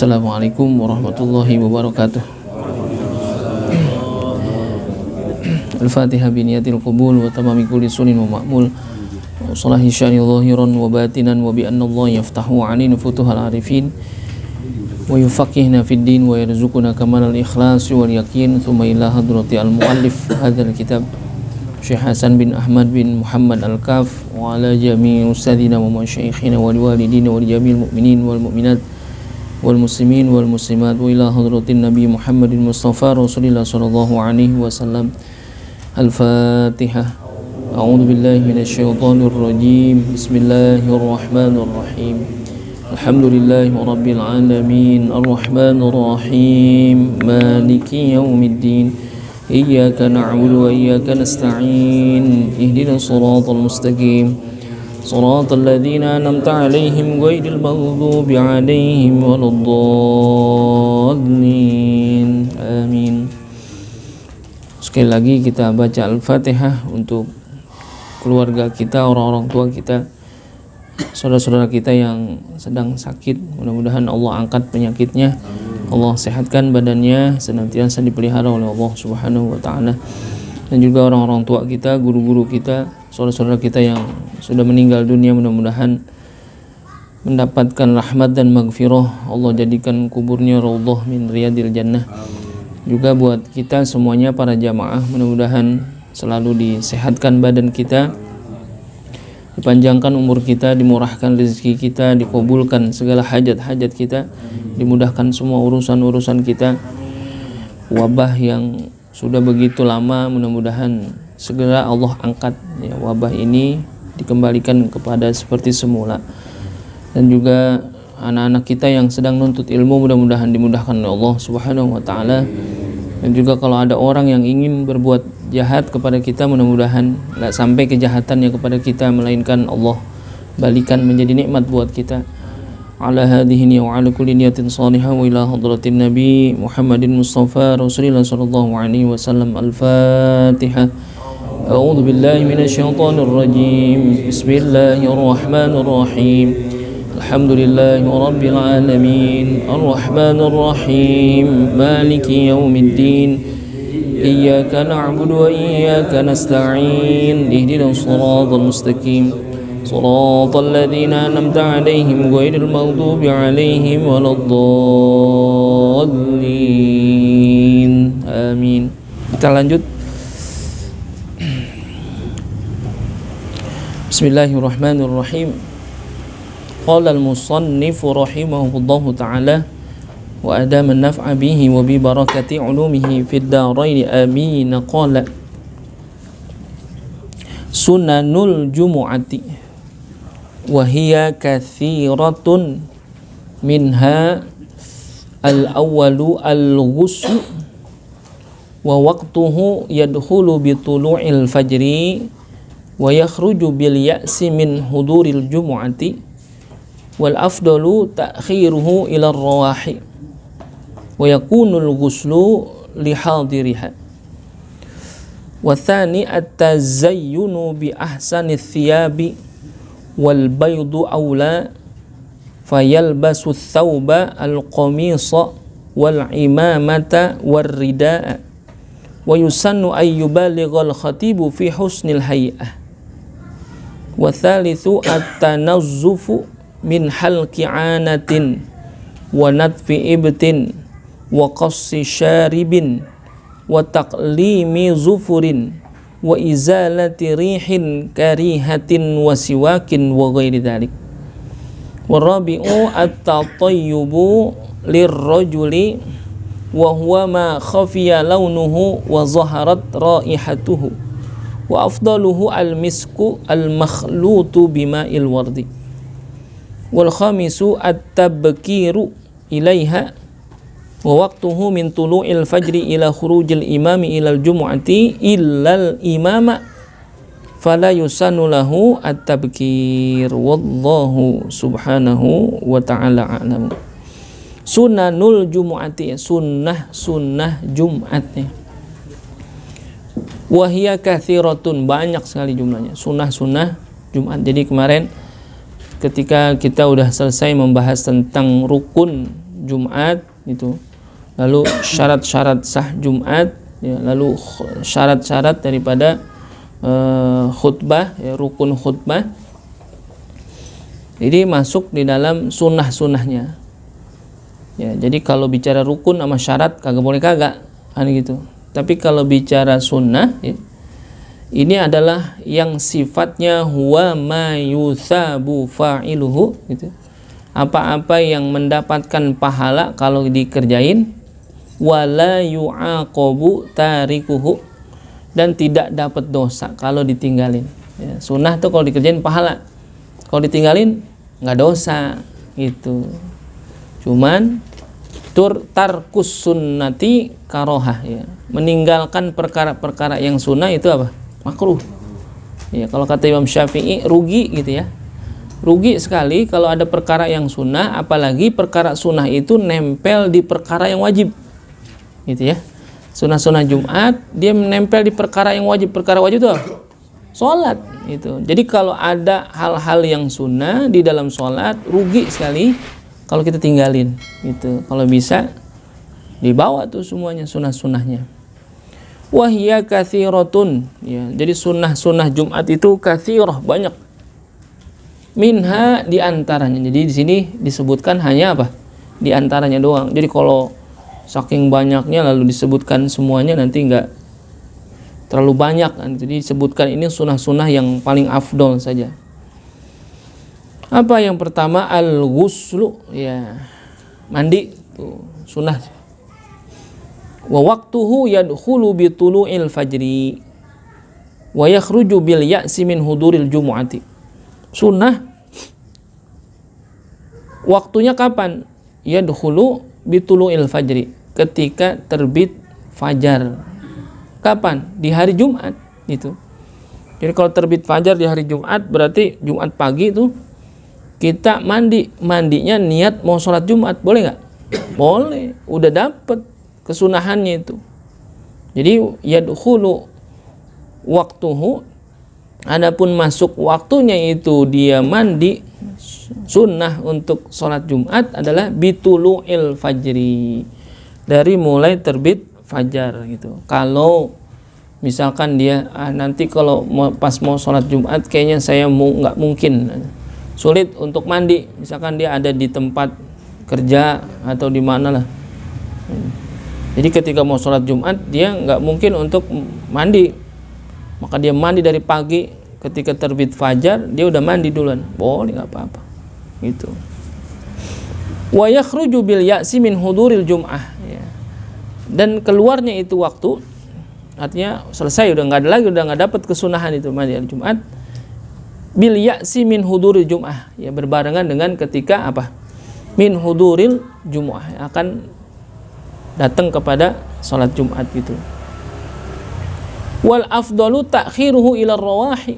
Assalamualaikum warahmatullahi wabarakatuh. Al-Fatihah biniyatil qubul wa tamami kulli sunin wa ma'mul wa salahi syani zahiran wa batinan wa bi anna Allah yaftahu alina futuhal arifin wa yufaqihna fid din wa yarzuquna kamalal ikhlas wal yakin thumma ila hadrati al-muallif hadzal kitab Syekh Hasan bin Ahmad bin Muhammad Al-Kaf wa ala jami'i ustadzina wa masyayikhina wa walidina wa jami'il mu'minin wal mu'minat wal muslimin wal muslimat wa ila hadratin Nabi Muhammadin Mustafa Rasulillah sallallahu alaihi wasallam. Al-Fatihah. A'udzu billahi minasyaitonir rajim. Bismillahirrahmanirrahim. Alhamdulillahi rabbil alamin. Arrahmanir rahim. Maliki yaumiddin. Iyyaka na'budu wa iyyaka nasta'in. Ihdinas siratal mustaqim. Siratal ladzina an'amta 'alaihim ghairil maghdubi 'alaihim waladdallin. Amin. Sekali lagi kita baca Al-Fatihah untuk keluarga kita, orang-orang tua kita, saudara-saudara kita yang sedang sakit. Mudah-mudahan Allah angkat penyakitnya, Allah sehatkan badannya, senantiasa dipelihara oleh Allah Subhanahu wa taala. Dan juga orang-orang tua kita, guru-guru kita, saudara-saudara kita yang sudah meninggal dunia, mudah-mudahan mendapatkan rahmat dan maghfirah. Allah jadikan kuburnya raudhah min riyadil jannah. Juga buat kita semuanya para jamaah, mudah-mudahan selalu disehatkan badan kita, dipanjangkan umur kita, dimurahkan rezeki kita, dikabulkan segala hajat-hajat kita, dimudahkan semua urusan-urusan kita. Wabah yang sudah begitu lama, mudah-mudahan segera Allah angkat ya, wabah ini dikembalikan kepada seperti semula. Dan juga anak-anak kita yang sedang nuntut ilmu, mudah-mudahan dimudahkan oleh Allah Subhanahu wa taala. Dan juga kalau ada orang yang ingin berbuat jahat kepada kita, mudah-mudahan enggak sampai kejahatannya kepada kita, melainkan Allah balikan menjadi nikmat buat kita. Ala hadhihi wa ala kulli niyatin salihah wa ila hadratin Nabi Muhammadin Mustafa Rasulillah sallallahu alaihi wasallam. Al-Fatihah. A'udzu billahi minasyaitonir rajim. Bismillahirrahmanirrahim. Alhamdulillahi rabbil alamin. Ar-Rahmanir Rahim. Maliki yaumiddin. Iyyaka na'budu wa iyyaka nasta'in. Ihdinas siratal mustaqim. Siratal ladzina an'amta 'alaihim ghairil maghdubi 'alaihim waladdallin. Amin. Kita lanjut. Bismillahirrahmanirrahim. Qala al-musannif rahimahullahu ta'ala wa adama an-naf'a bihi wa bi barakati 'ulumihi fid darain amin. Qala sunanul jumu'ati wa hiya katsiratun minha al-awwalu al-ghusl wa waqtuhu yadkhulu bi tulu'il fajri wa yakhruju bil ya'si min huduril jumu'ati wal afdalu ta'khiruhu ila ar-rawahi wa yakunu al-ghuslu li hadiriha. Wa tsani at-tazayyunu bi ahsani thiyabi wal baydu awla fayalbasu thawba al-qamisa wal imamata war ridaa wa yusannu ay yubalighal khatibu fi husnil hay'ah. Wa thalithu at-tanazzufu min halqi 'anatin wa natfi ibtin wa qassi syaribin wa taqlimi zufurin wa izalati rihin karihatin wa siwakin wa ghairi dhalik. Warabi'u at-tatayyubu lirrajuli wa huwa ma khafiya launuhu wa zaharat raihatuhu wa afdaluhu al-misku al-makhlutu bima'il wardi. Wal khamisu at-tabkiru ilaiha wa waqtuhu min tulu'il fajri ila khurujil imami ilal jumu'ati illal imama fala yusannu lahu at-tabkir. Wallahu subhanahu wa ta'ala a'lam. Sunanul jumu'ati, sunnah Jumatnya. Wahia katsiratun, banyak sekali jumlahnya, sunnah Jumat. Jadi kemarin ketika kita udah selesai membahas tentang rukun Jumat itu, lalu syarat-syarat sah Jumat, ya, lalu syarat-syarat daripada khutbah, ya, rukun khutbah. Jadi masuk di dalam sunnah-sunnahnya. Ya, jadi kalau bicara rukun sama syarat kagak boleh kagak, kan gitu. Tapi kalau bicara sunnah, ya, ini adalah yang sifatnya huwa ma yuthabu fa'iluhu, gitu. Apa-apa yang mendapatkan pahala kalau dikerjain, wala yu'aqabu tarikuhu, dan tidak dapat dosa kalau ditinggalin. Ya, sunnah tuh kalau dikerjain pahala, kalau ditinggalin nggak dosa, gitu. Cuman tarkus sunnati karohah, ya, meninggalkan perkara-perkara yang sunnah itu apa? Makruh. Ya, kalau kata Imam Syafi'i rugi, gitu ya. Rugi sekali kalau ada perkara yang sunnah, apalagi perkara sunnah itu nempel di perkara yang wajib, gitu ya. Sunnah-sunnah Jumat dia menempel di perkara yang wajib. Perkara wajib itu apa? Sholat, itu. Jadi kalau ada hal-hal yang sunnah di dalam sholat, rugi sekali kalau kita tinggalin, gitu. Kalau bisa dibawa tuh semuanya sunnah-sunnahnya. Wahya katsiratun, ya. Jadi sunnah-sunnah Jumat itu katsirah, banyak. Minha, diantaranya. Jadi di sini disebutkan hanya apa? Diantaranya doang. Jadi kalau saking banyaknya lalu disebutkan semuanya nanti nggak terlalu banyak, kan. Jadi disebutkan ini sunnah-sunnah yang paling afdol saja. Apa yang pertama? Al-ghuslu, ya, mandi, tuh sunnah. Wa waqtuhu yadkhulu bi tulu'il fajri wa yakhruju bil ya'si min huduril jumu'ati. Sunnah waktunya kapan? Yadkhulu bi tulu'il fajri, ketika terbit fajar. Kapan? Di hari Jumat, itu. Jadi kalau terbit fajar di hari Jumat, berarti Jumat pagi itu kita mandinya niat mau sholat Jumat, boleh nggak? Boleh, udah dapet kesunahannya itu. Jadi yadkhulu waktuhu, adapun masuk waktunya itu dia mandi, sunnah untuk sholat Jumat adalah bitulu'il fajri, dari mulai terbit fajar, gitu. Kalau misalkan dia nanti kalau pas mau sholat Jumat kayaknya saya nggak mungkin, sulit untuk mandi, misalkan dia ada di tempat kerja atau di mana lah. Jadi ketika mau sholat Jumat dia nggak mungkin untuk mandi, maka dia mandi dari pagi, ketika terbit fajar dia udah mandi duluan, boleh, nggak apa-apa, gitu. Wa yakhruju bil ya'si min huduril jum'ah, ya. Dan keluarnya itu waktu, artinya selesai, udah nggak ada lagi, udah nggak dapat kesunahan itu mandi hari Jumat. Bil ya'si min huduril jum'ah, ya, berbarengan dengan ketika apa? Min huduril jum'ah, akan datang kepada sholat Jumat, gitu. Wal afdalu ta'khiruhu ila rawahi,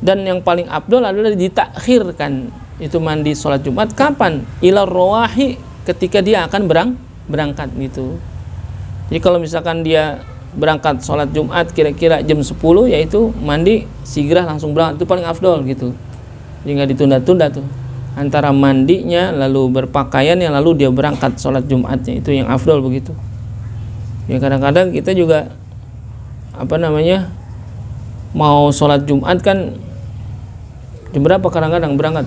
dan yang paling afdal adalah ditakhirkan itu mandi sholat Jumat kapan? Ila rawahi, ketika dia akan berangkat, gitu. Jadi kalau misalkan dia berangkat sholat Jumat kira-kira jam 10, yaitu mandi sigrah langsung berangkat, itu paling afdol, gitu. Jadi nggak ditunda-tunda tuh antara mandinya lalu berpakaiannya lalu dia berangkat sholat Jumatnya, itu yang afdol, begitu. Ya kadang-kadang kita juga mau sholat Jumat kan jam berapa kadang-kadang berangkat?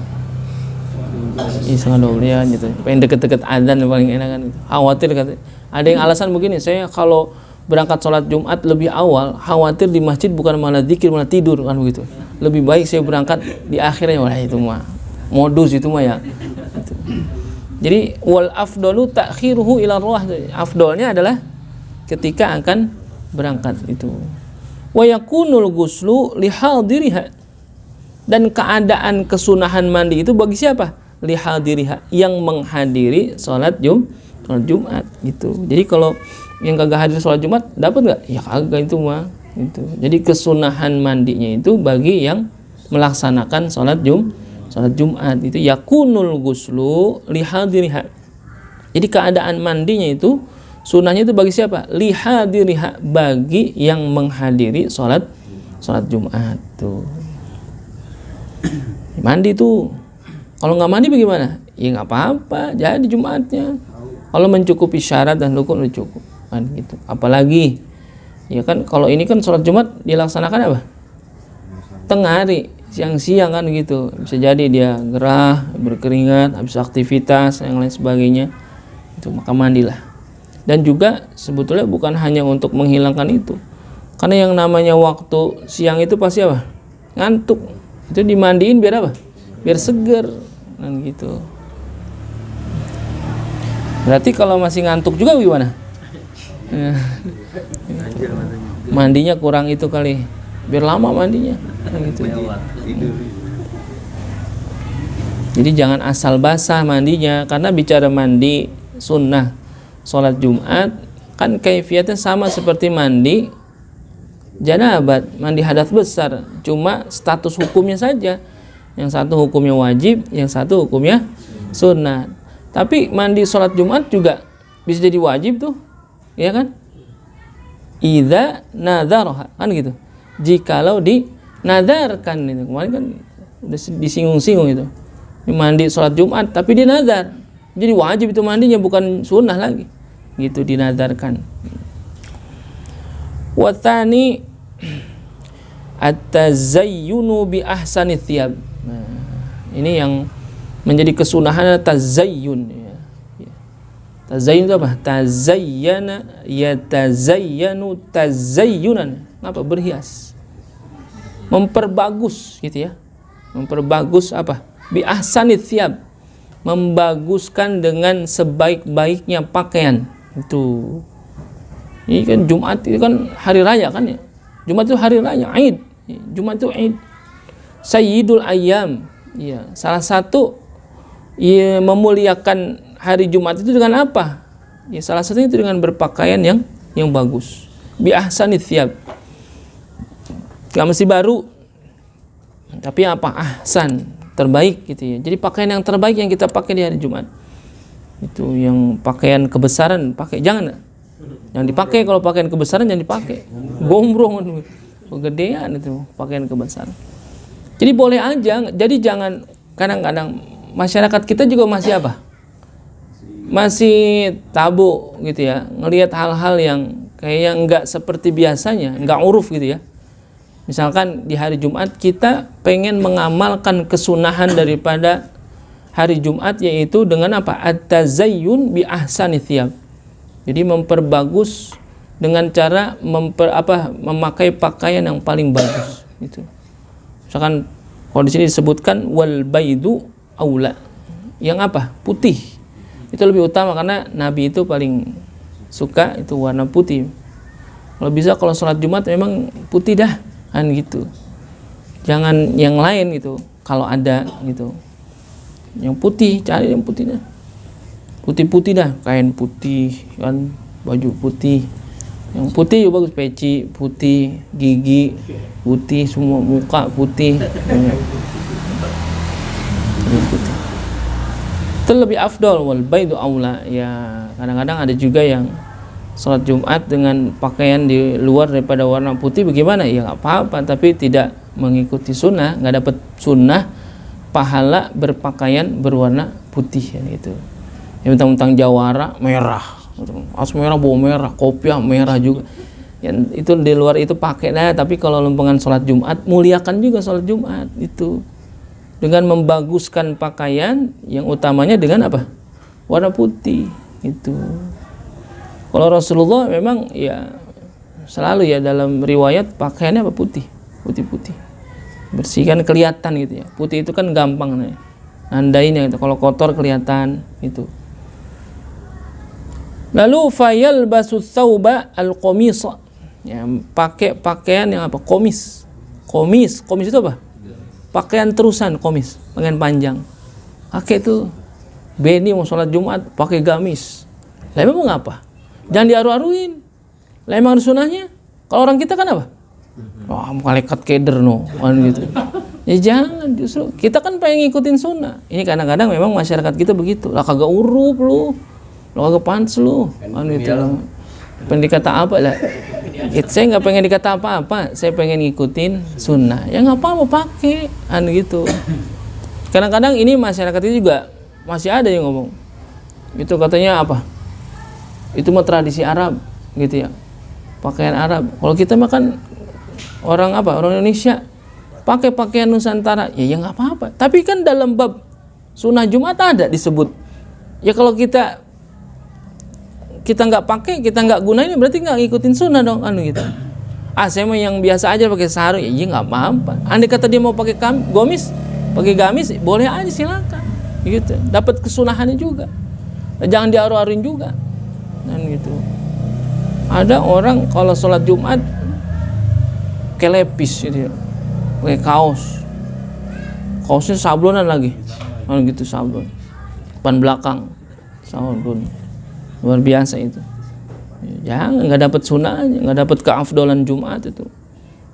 Setengah 12 gitu. Pengen deket-deket adzan paling enak kan, gitu. Khawatir, katanya. Ada yang alasan begini, saya kalau berangkat sholat Jumat lebih awal, khawatir di masjid bukan malah zikir malah tidur, kan begitu. Lebih baik saya berangkat di akhirnya. Wah, itu mah modus, itu mah, ya. Gitu. Jadi wal afdalu ta'khiruhu ila rawah, afdolnya adalah ketika akan berangkat, itu. Wa yakunul ghuslu li hadiriha, dan keadaan kesunahan mandi itu bagi siapa? Li hadiriha, yang menghadiri sholat Jumat, gitu. Jadi kalau yang kagak hadir sholat Jumat dapat nggak? Ya kagak, itu mah, gitu. Jadi kesunahan mandinya itu bagi yang melaksanakan sholat Jumat, itu yakunul ghuslu li hadiriha. Jadi keadaan mandinya itu sunahnya itu bagi siapa? Li hadiriha, bagi yang menghadiri sholat Jumat tuh. Mandi tuh. Kalau nggak mandi bagaimana? ya nggak apa-apa, jadi Jumatnya. Kalau mencukupi syarat dan rukun udah cukup kan gitu. Apalagi ya kan kalau ini kan sholat Jumat dilaksanakan apa? Tengah hari, siang-siang kan gitu. Bisa jadi dia gerah, berkeringat, habis aktivitas yang lain sebagainya. Itu maka mandilah. Dan juga sebetulnya bukan hanya untuk menghilangkan itu. Karena yang namanya waktu siang itu pasti apa? Ngantuk. Itu dimandiin biar apa? Biar seger kan gitu. Berarti kalau masih ngantuk juga gimana? Mandinya kurang itu kali. Biar lama mandinya gitu. Jadi jangan asal basah mandinya. Karena bicara mandi sunnah sholat Jumat kan kaifiatnya sama seperti mandi janabat, mandi hadas besar, cuma status hukumnya saja. Yang satu hukumnya wajib, yang satu hukumnya sunnah. Tapi mandi sholat Jumat juga bisa jadi wajib tuh, ya kan? Idza nadharha, kan gitu. Jikalau dinadarkan itu. Kemarin kan udah disinggung-singgung itu. Ini mandi sholat Jumat tapi dia nadar. Jadi wajib itu mandinya, bukan sunnah lagi. Gitu dinadarkan. Wa tsani at-tazayyunu bi ahsani thiyab. Nah, ini yang menjadi kesunahan tazayyun ya. Tazayyun itu apa? Tazayyana yatazayyanu tazayyunan. Apa? Berhias. Memperbagus gitu ya. Memperbagus apa? Bi ahsani thiyab. Membaguskan dengan sebaik-baiknya pakaian. Itu. Ini kan Jumat itu kan hari raya kan ya. Jumat itu hari raya, Id. Jumat itu Id. Sayyidul Ayyam. Ya, salah satu ya, memuliakan hari Jumat itu dengan apa? Ya, salah satunya itu dengan berpakaian yang bagus. Bi ahsani thiyab. Gak mesti baru. Tapi apa? Ahsan, terbaik gitu ya. Jadi pakaian yang terbaik yang kita pakai di hari Jumat. Itu yang pakaian kebesaran pakai, jangan. Yang dipakai kalau pakaian kebesaran jangan dipakai. Gombrong, kegedean itu pakaian kebesaran. Jadi boleh aja. Jadi jangan, kadang-kadang masyarakat kita juga masih apa? Masih tabu gitu ya. Ngelihat hal-hal yang kayak enggak seperti biasanya, enggak uruf gitu ya. Misalkan di hari Jumat kita pengen mengamalkan kesunahan daripada hari Jumat, yaitu dengan apa? At-tazayyun bi ahsani thiyab. Jadi memperbagus dengan cara memakai pakaian yang paling bagus gitu. Misalkan kalau di sini disebutkan wal baidu aula. Yang apa? Putih. Itu lebih utama karena Nabi itu paling suka itu warna putih. Kalau bisa kalau sholat Jumat memang putih dah kan gitu. Jangan yang lain gitu. Kalau ada gitu. Yang putih, cari yang putih dah. Putih-putih dah, kain putih kan, baju putih. Yang putih juga bagus, peci putih, gigi putih, semua muka putih. Putih. Itu lebih afdol, wal baidu aula. Ya, kadang-kadang ada juga yang sholat Jumat dengan pakaian di luar daripada warna putih, bagaimana? Ya nggak apa-apa, tapi tidak mengikuti sunnah, nggak dapat sunnah pahala berpakaian berwarna putih ya gitu. Yang mentang-mentang jawara merah, as merah, bawah merah, kopiah merah juga. Yang itu di luar itu pakai dah, tapi kalau lempengan sholat Jumat muliakan juga sholat Jumat itu dengan membaguskan pakaian yang utamanya dengan apa? Warna putih itu. Kalau Rasulullah memang ya selalu ya dalam riwayat pakaiannya apa? Putih, putih-putih, bersih kan kelihatan gitu ya. Putih itu kan gampang nih, nandainnya gitu. Kalau kotor kelihatan itu. Lalu fayal basus sauba al-qamis, ya, pakai pakaian yang apa? Komis. Komis itu apa? Pakaian terusan, komis, pakaian panjang. Pakai itu Beni mau sholat Jumat pakai gamis. Lah memang apa? Jangan diaru-aruin. Lah emang ada sunahnya. Kalau orang kita kan apa? Wah, malaikat keder no, kan gitu. Ya jangan, justru kita kan pengen ngikutin sunnah. Ini kadang-kadang memang masyarakat kita begitu. Lah kagak urup lu. Lo kagak pantas lu, kan gitu. Pengen dikata apa lah? Saya nggak pengen dikata apa-apa, saya pengen ngikutin sunnah. Ya nggak apa-apa pakai, kan gitu. Kadang-kadang ini masyarakat itu juga masih ada yang ngomong itu katanya apa, itu mah tradisi Arab gitu ya, pakaian Arab. Kalau kita makan orang Indonesia pakai pakaian Nusantara, ya nggak apa-apa. Tapi kan dalam bab sunnah Jumat ada disebut. Ya kalau kita nggak pakai, kita nggak gunain, berarti nggak ngikutin sunnah dong, gitu. Saya mah yang biasa aja pakai sarung, ya nggak apa-apa. Andai kata dia mau pakai gamis, boleh aja, silakan. Gitu. Dapat kesunahannya juga. Jangan diaru-aruin juga. Dan gitu. Ada orang kalau sholat Jumat kelepis gitu ya, pakai kaosnya sablonan lagi, gitu sablon, depan belakang sablon, luar biasa itu. Jangan, nggak dapat sunnah, nggak dapat keafdolan Jumat itu.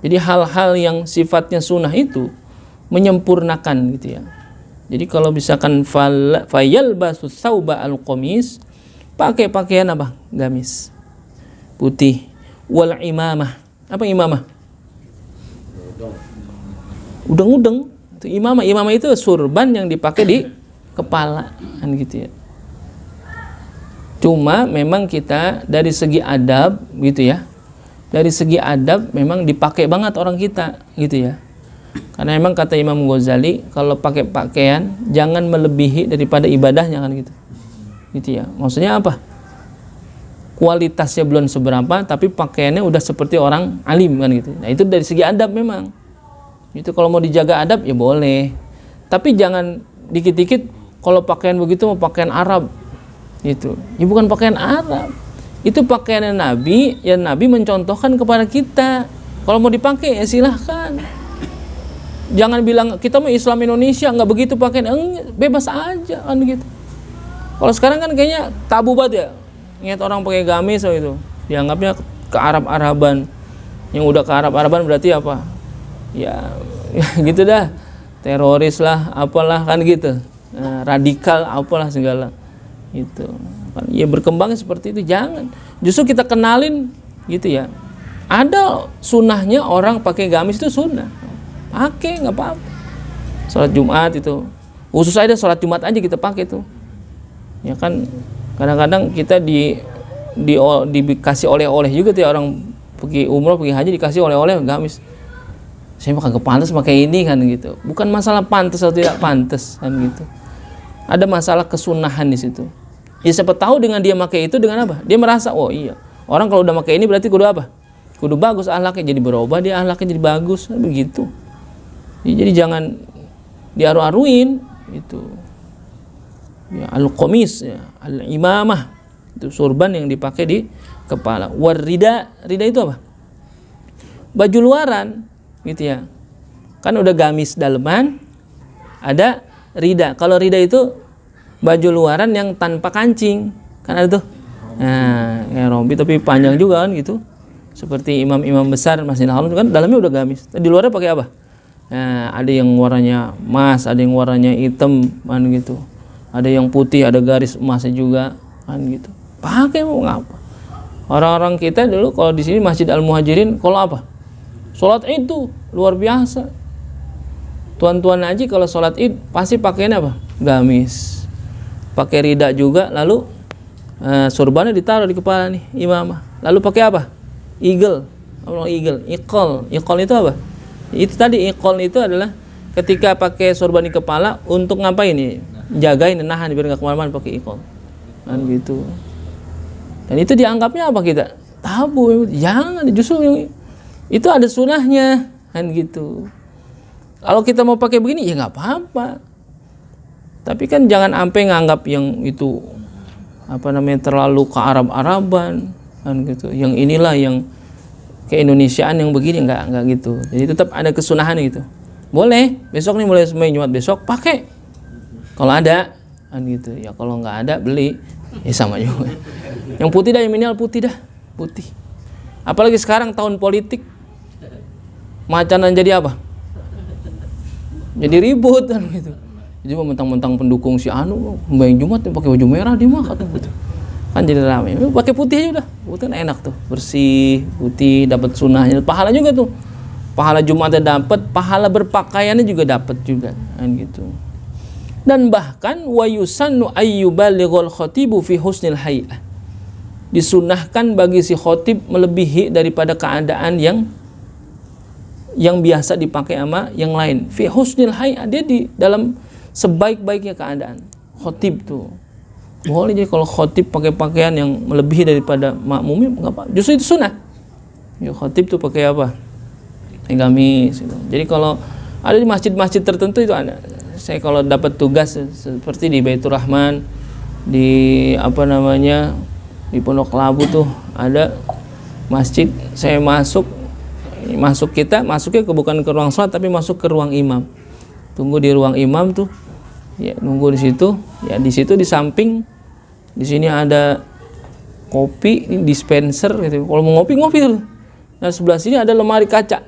Jadi hal-hal yang sifatnya sunnah itu menyempurnakan gitu ya. Jadi kalau misalkan fayalbasu tsauba al-qamis, pakai pakaian apa? Gamis putih. Wal imamah. Apa imamah? Udeng-udeng. Itu imamah. Imamah itu surban yang dipakai di kepala, kan gitu ya. Cuma memang kita dari segi adab gitu ya. Dari segi adab memang dipakai banget orang kita gitu ya. Karena memang kata Imam Ghazali, kalau pakai pakaian jangan melebihi daripada ibadahnya, kan gitu. Gitu ya. Maksudnya apa? Kualitasnya belum seberapa, tapi pakaiannya udah seperti orang alim, kan gitu. Nah, itu dari segi adab memang. Itu kalau mau dijaga adab ya boleh. Tapi jangan dikit-dikit kalau pakaian begitu mau pakaian Arab. Gitu. Ya bukan pakaian Arab. Itu pakaian Nabi, yang Nabi mencontohkan kepada kita. Kalau mau dipakai ya silahkan. Jangan bilang kita mau Islam Indonesia nggak begitu pakaian, bebas aja, kan gitu. Kalau sekarang kan kayaknya tabu banget ya, ingat orang pakai gamis itu, dianggapnya ke Arab-Araban. Yang udah ke Arab-Araban berarti apa? Ya gitu dah, teroris lah, apalah, kan gitu, radikal, apalah segala, gitu. Ya berkembangnya seperti itu, jangan. Justru kita kenalin, gitu ya. Ada sunnahnya orang pakai gamis itu sunnah. Pakai, nggak apa-apa. Sholat Jumat itu, khusus aja sholat Jumat aja kita pakai tuh. Ya kan, kadang-kadang kita dikasih oleh-oleh juga tuh ya, orang pergi umroh, pergi haji dikasih oleh-oleh gamis. Saya mah kagak pantas pakai ini, kan gitu. Bukan masalah pantas atau tidak pantas, kan gitu. Ada masalah kesunahan di situ. Ya siapa tahu dengan dia pakai itu dengan apa? Dia merasa, oh iya, orang kalau udah pakai ini berarti kudu apa? Kudu bagus akhlaknya, jadi berubah dia akhlaknya jadi bagus, kan begitu. Jadi jangan diaru-aruin itu. Ya, al-qamis, ya, al-imamah, itu surban yang dipakai di kepala. Warida, rida itu apa? Baju luaran, gitu ya. Kan udah gamis daleman, ada rida. Kalau rida itu baju luaran yang tanpa kancing, kan ada tuh. Nah, ya rompi tapi panjang juga, kan gitu. Seperti imam-imam besar Masjidil Haram kan dalamnya udah gamis. Di luarnya pakai apa? Nah, ada yang warnanya emas, ada yang warnanya hitam, kan gitu. Ada yang putih, ada garis emasnya juga, kan gitu. Pakai mau ngapa? Orang-orang kita dulu kalau di sini Masjid Al-Muhajirin kalau apa? Sholat Id tuh luar biasa. Tuan-tuan haji kalau sholat Id pasti pakainya apa? Gamis. Pakai rida juga, lalu surbannya ditaruh di kepala nih imamah. Lalu pakai apa? Eagle. Apa eagle? Iqal. Iqal itu apa? Itu tadi iqal itu adalah ketika pakai sorban di kepala untuk ngapain nih? Jagain, nahan biar nggak kemana-mana pakai iqal, kan gitu. Dan itu dianggapnya apa kita? Tabu. Jangan, justru itu ada sunahnya, kan gitu. Kalau kita mau pakai begini ya nggak apa-apa. Tapi kan jangan sampai nganggap yang itu terlalu ke Arab-Araban, kan gitu. Yang inilah yang ke-Indonesiaan yang begini, enggak gitu. Jadi tetap ada kesunahan gitu. Boleh, besok nih mulai Senin Jumat besok pakai. Kalau ada, kan gitu. Ya kalau nggak ada beli, ya sama juga. Yang putih dah, yang minimal putih dah, putih. Apalagi sekarang tahun politik, macanan jadi apa? Jadi ribut, kan gitu. Jadi mentang-mentang pendukung si Anu, Mbak Jumat pakai baju merah dia mah, kata gitu. Kan jadi ramai. Pakai putih aja udah. Putih kan enak tuh, bersih, putih, dapat sunahnya, pahala juga tuh. Pahala Jumatnya dapat, pahala berpakaiannya juga dapat juga, kan gitu. Dan bahkan wa yusannu ayyubalighul khatibu fi husnil hay'ah. Disunahkan bagi si khatib melebihi daripada keadaan yang biasa dipakai sama yang lain. Fi husnil hay'ah, dia di dalam sebaik-baiknya keadaan. Khatib tuh boleh. Jadi kalau khatib pakai pakaian yang melebihi daripada makmumnya enggak apa. Justru itu sunnah. Ya, khatib tuh pakai apa? Pakai gamis gitu. Jadi kalau ada di masjid-masjid tertentu itu ada. Saya kalau dapat tugas seperti di Baitur Rahman, di di Pondok Labu tuh ada masjid, saya masuknya bukan ke ruang sholat tapi masuk ke ruang imam. Tunggu di ruang imam tuh. Ya, nunggu di situ. Ya, di situ di samping di sini ada kopi, ini dispenser gitu. Kalau mau ngopi tuh. Nah, sebelah sini ada lemari kaca.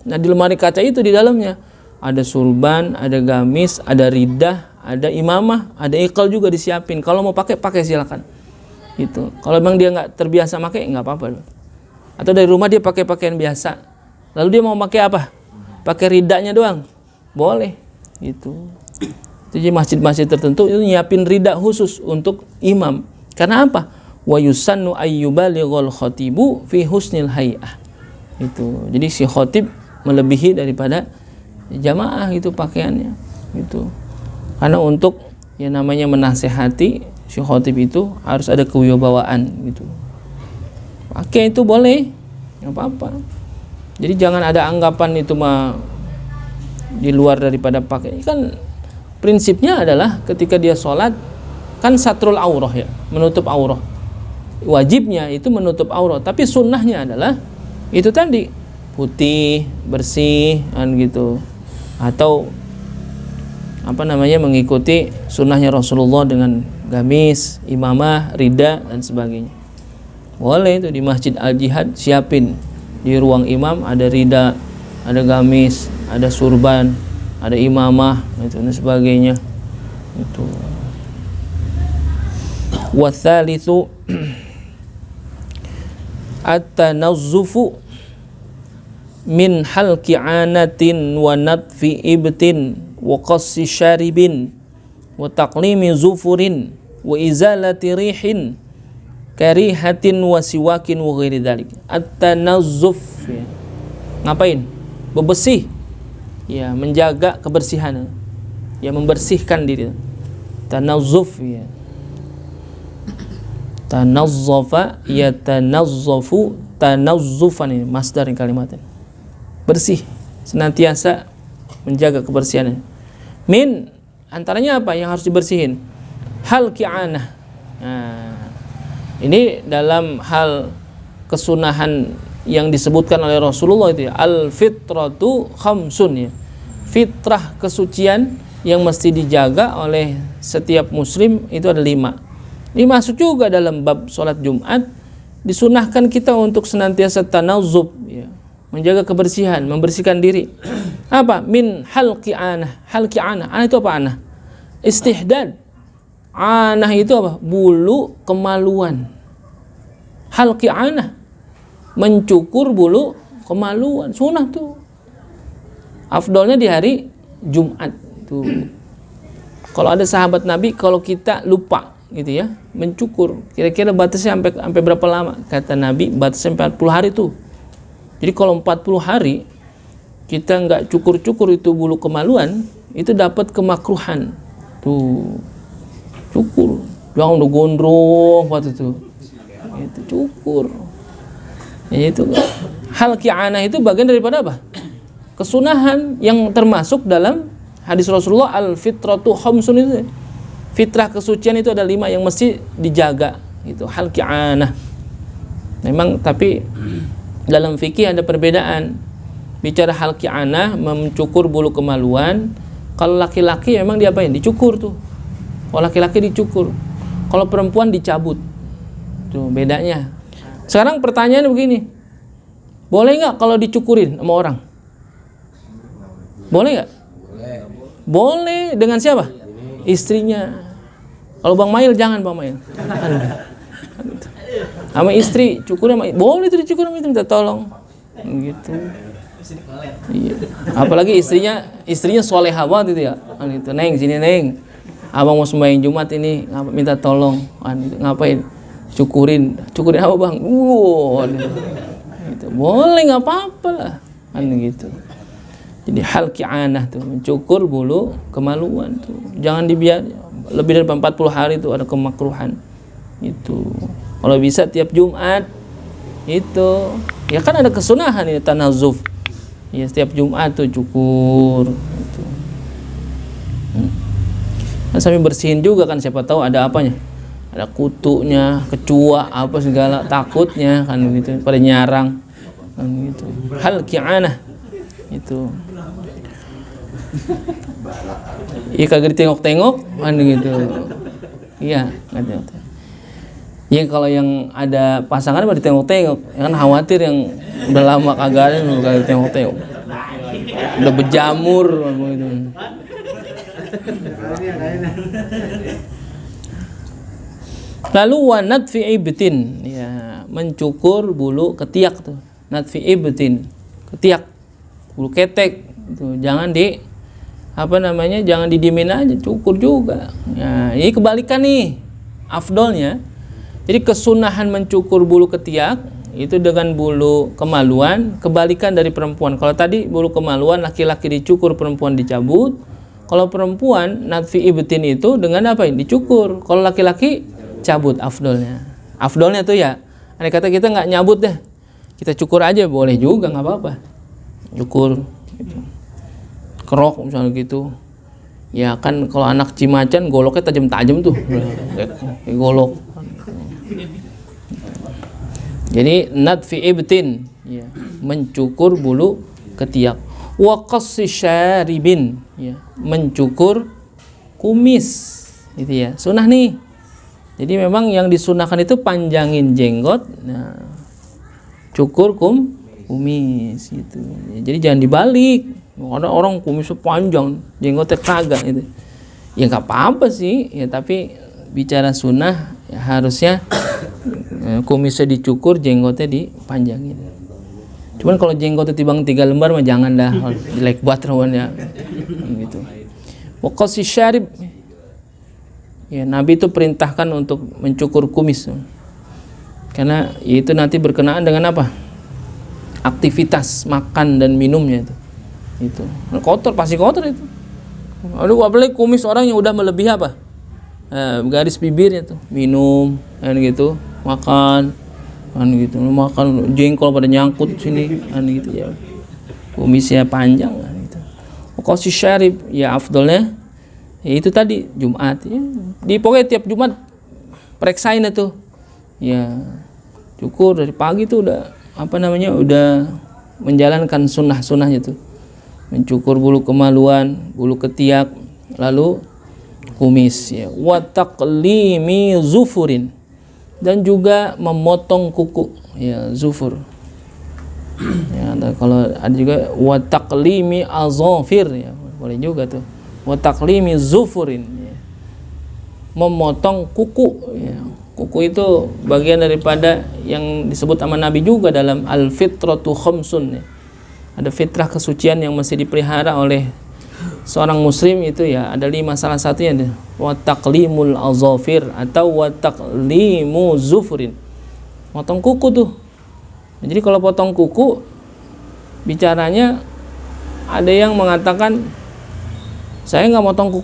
Nah, di lemari kaca itu di dalamnya ada surban, ada gamis, ada ridah, ada imamah, ada iqal juga disiapin. Kalau mau pakai silakan. Gitu. Kalau memang dia nggak terbiasa pakai, nggak apa-apa. Atau dari rumah dia pakai pakaian biasa. Lalu dia mau pakai apa? Pakai ridanya doang. Boleh. Gitu. Jadi masjid-masjid tertentu itu nyiapin rida khusus untuk imam. Karena apa? Wa yusannu ayyubalighul khatibu fi husnil hay'ah. Itu. Jadi si khatib melebihi daripada jamaah itu pakaiannya. Itu. Karena untuk yang namanya menasehati si khatib itu harus ada kewibawaan gitu. Pakai itu boleh, enggak apa-apa. Jadi jangan ada anggapan itu mah di luar daripada pakai. Kan prinsipnya adalah ketika dia sholat kan satrul aurah ya, menutup aurah. Wajibnya itu menutup aurah, tapi sunnahnya adalah itu tadi putih, bersih, kan gitu. Atau mengikuti sunnahnya Rasulullah dengan gamis, imamah, rida dan sebagainya. Boleh itu di Masjid Al-Jihad siapin di ruang imam ada rida, ada gamis, ada surban, ada imamah itu dan sebagainya. Itu. Wa tsalitsu at-tanazzufu min halqi anatin wa natfi ibtin wa qassi syaribin wa taqlimi zufurin wa izalati rihin karihatin wa siwakin wa ghairi dzalik. At-tanazzuf ya. Ngapain? Bebersih. Ya, menjaga kebersihan. Ya, membersihkan diri. Tanazzuf ya. Tanazzafa yatanazzafu tanazzufan, ini masdar kalimatnya. Bersih, senantiasa menjaga kebersihannya. Min antaranya apa yang harus dibersihin? Hal ki'anah. Nah, ini dalam hal kesunahan yang disebutkan oleh Rasulullah itu ya, al-fitratu khamsun ya. Fitrah kesucian yang mesti dijaga oleh setiap muslim itu ada 5. Ini masuk juga dalam bab sholat Jumat. Disunahkan kita untuk senantiasa tanazzub ya, menjaga kebersihan, membersihkan diri. Apa? Min halqi anah. Halqi anah. Anah itu apa anah? Istihdad. Anah itu apa? Bulu kemaluan. Halqi anah. Mencukur bulu kemaluan. Sunnah tuh. Afdolnya di hari Jumat tuh. Kalau ada sahabat Nabi, kalau kita lupa gitu ya, mencukur, kira-kira batasnya sampai berapa lama? Kata Nabi batasnya 40 hari tuh. Jadi kalau 40 hari kita nggak cukur-cukur itu bulu kemaluan, itu dapat kemakruhan tuh. Cukur, jangan udah gondrong waktu itu cukur. Ya, itu hal ki'anah itu bagian daripada apa? Kesunahan yang termasuk dalam hadis Rasulullah, al-fitratu khamsun itu. Fitrah kesucian itu ada 5 yang mesti dijaga, itu hal ki'anah. Memang tapi dalam fikih ada perbedaan. Bicara hal ki'anah, mencukur bulu kemaluan. Kalau laki-laki memang diapain? Dicukur tuh. Kalau laki-laki dicukur. Kalau perempuan dicabut. Tuh bedanya. Sekarang pertanyaan begini. Boleh nggak kalau dicukurin sama orang? Boleh nggak? Boleh. Dengan siapa? Istrinya. Kalau Bang Mail jangan Bang Mail. Sama istri cukur sama, boleh itu dicukur sama itu, minta tolong. Gitu. Iya. Apalagi istrinya solehah banget itu ya. Gitu. Neng sini neng. abang mau sembahyang Jumat ini minta tolong kan, ngapain, cukurin apa bang, gitu. Boleh, nggak apa-apa lah kan gitu. Jadi hal ki'anah tuh, mencukur bulu kemaluan tuh, jangan dibiar lebih dari 40 hari itu ada kemakruhan itu. Kalau bisa tiap Jumat itu, ya kan ada kesunahan ini tanazuf, ya setiap Jumat tuh cukur gitu. Nah, sambil bersihin juga kan, siapa tahu ada apanya, ada kutunya, kecoa apa segala, takutnya kan gitu pada nyarang kan gitu. Hal ki'anah itu, iya kagak ditengok-tengok kan gitu. Iya nggak tengok. Ya kalau yang ada pasangan baru ditengok-tengok, ya kan khawatir yang udah lama kagak ada kagak ditengok-tengok, udah berjamur gitu. Lalu wanat fi ibtin, ya mencukur bulu ketiak tuh. Nat fi ibtin, ketiak, bulu ketek itu jangan jangan didiemin aja, cukur juga. Ya, ini kebalikan nih afdolnya. Jadi kesunahan mencukur bulu ketiak itu dengan bulu kemaluan, kebalikan dari perempuan. Kalau tadi bulu kemaluan laki-laki dicukur, perempuan dicabut. Kalau perempuan natfi ibtin itu dengan apa? Dicukur. Kalau laki-laki cabut afdolnya. Afdolnya tuh ya, andai kata kita nggak nyabut deh, kita cukur aja boleh juga, nggak apa-apa. Cukur gitu. Kerok misalnya gitu. Ya kan kalau anak cimacan goloknya tajam-tajam tuh. Kayak golok. Jadi natfi ibtin, ya, mencukur bulu ketiak. Wa qassi syaribin, ya, mencukur kumis. Gitu ya. Sunah nih. Jadi memang yang disunahkan itu panjangin jenggot, nah, cukur kumis gitu. Jadi jangan dibalik. Ada orang kumisnya panjang, jenggotnya kagak gitu. Ya nggak apa-apa sih, ya tapi bicara sunnah ya harusnya kumisnya dicukur, jenggotnya dipanjangin. Cuman kalau jenggotnya tibang 3 lembar mah jangan dah, jelek banget rawannya gitu. Waqasi syarib, ya Nabi itu perintahkan untuk mencukur kumis, karena itu nanti berkenaan dengan apa? Aktivitas makan dan minumnya itu kotor, pasti kotor itu. Aduh, apalagi kumis orang yang udah melebihi apa? Garis bibirnya tuh, minum kan gitu, makan kan gitu, makan jengkol pada nyangkut sini kan gitu ya, kumisnya panjang kan gitu. Qasi syarib, ya afdolnya ya itu tadi Jumat ya. Di pokoknya tiap Jumat periksain itu. Ya cukur dari pagi tuh udah udah menjalankan sunnah-sunnahnya tuh. Mencukur bulu kemaluan, bulu ketiak, lalu kumis ya. Wa taqlimi zufurin, dan juga memotong kuku ya, zufur. Ya, kalau ada juga wa taqlimi azafir ya, boleh juga tuh. Wa taqlimi zufurin, ya, memotong kuku ya. Kuku itu bagian daripada yang disebut sama Nabi juga dalam al-fitratu khamsun ya. Ada fitrah kesucian yang mesti dipelihara oleh seorang muslim itu ya, ada 5, salah satunya ada wa taqlimul azafir atau wa taqlimu zufurin, potong kuku tuh. Jadi kalau potong kuku bicaranya ada yang mengatakan saya nggak potong